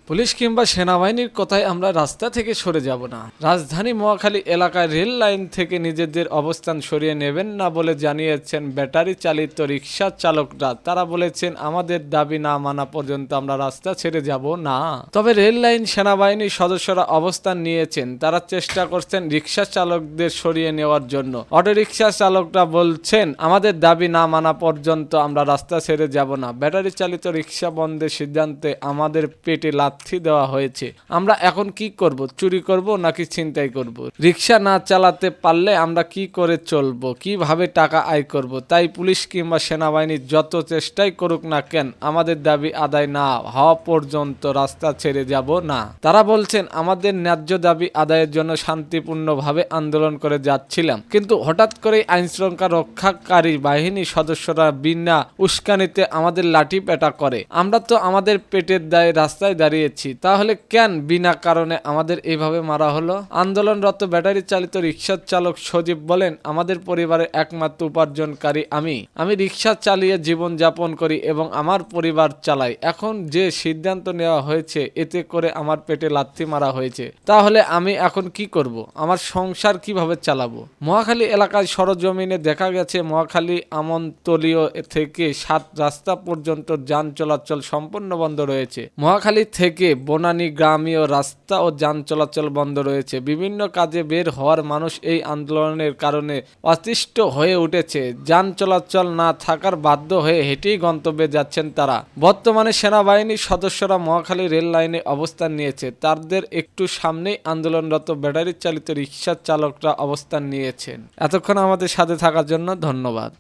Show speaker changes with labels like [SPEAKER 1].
[SPEAKER 1] Police কিংবা সেনাবাহিনীর কথায় আমরা রাস্তা থেকে সরে যাব না। রাজধানী মহাখালী এলাকায় রেল লাইন থেকে নিজেদের অবস্থান সরিয়ে নেবেন না বলে জানিয়েছেন ব্যাটারি চালিত রিকশা চালকরা। তারা বলেছেন, আমাদের দাবি না মানা পর্যন্ত আমরা রাস্তা ছেড়ে যাব না। তবে রেল লাইন সেনাবাহিনীর সদস্যরা অবস্থান নিয়েছেন, তারা চেষ্টা করছেন রিকশা চালকদের সরিয়ে নেওয়ার জন্য। অটোরিকশা চালকরা বলছেন, আমাদের দাবি না মানা পর্যন্ত আমরা রাস্তা ছেড়ে যাব না। ব্যাটারি চালিত রিকশা বন্ধের সিদ্ধান্তে আমাদের পেটে লাথি দেওয়া হয়েছে। আমরা এখন কি করব? চুরি করব নাকি ছিনতাই করব? রিকশা না চালাতে পারলে আমরা কি করে চলবো? কিভাবে টাকা আয় করব? তাই পুলিশ কিংবা সেনাবাহিনী যত চেষ্টাই করুক না কেন, আমাদের দাবি আদায় না হওয়া পর্যন্ত রাস্তা ছেড়ে যাব না। তারা বলছেন, আমাদের ন্যায্য দাবি আদায়ের জন্য শান্তিপূর্ণভাবে আন্দোলন করে যাচ্ছিলাম, কিন্তু হঠাৎ করে আইন শৃঙ্খলা রক্ষাকারী বাহিনীর সদস্যরা বিনা উস্কানিতে আমাদের লাঠি পেটা করে। আমরা তো আমাদের পেটের দায়ে রাস্তায় দাঁড়িয়েছি, তাহলে কেন বিনা কারণে আমাদের এইভাবে মারা হলো? আন্দোলনরত ব্যাটারি চালিত রিকশা চালক সজীব বলেন, আমাদের পরিবারের একমাত্র উপার্জনকারী আমি রিকশা চালিয়ে জীবন যাপন করি এবং আমার পরিবার চালাই। এখন যে সিদ্ধান্ত নেওয়া হয়েছে, এতে করে আমার পেটে লাথি মারা হয়েছে, তাহলে আমি এখন কি করব? আমার সংসার কিভাবে চালাবো? মহাখালী এলাকায় সরজমিনে দেখা গেছে, মহাখালী আমনতলীয় থেকে 7 রাস্তা পর্যন্ত যান চলাচল সম্পূর্ণ বন্ধ রয়েছে। মহাখালী থেকে বনানী গ্রামীয় রাস্তা ও যান চলাচল বন্ধ রয়েছে। বিভিন্ন কাজে বের হওয়ার মানুষ এই আন্দোলনের কারণে অতিষ্ঠ হয়ে উঠেছে। যান চলাচল না থাকার বাধ্য হয়ে হেঁটেই গন্তব্যে যাচ্ছেন তারা। বর্তমানে সেনাবাহিনীর সদস্যরা মহাখালী রেল লাইনে অবস্থান নিয়েছে। তাদের একটু সামনেই আন্দোলনরত ব্যাটারি চালিত রিকশা চালকরা অবস্থান নিয়েছেন। এতক্ষণ আমাদের সাথে থাকার জন্য ধন্যবাদ।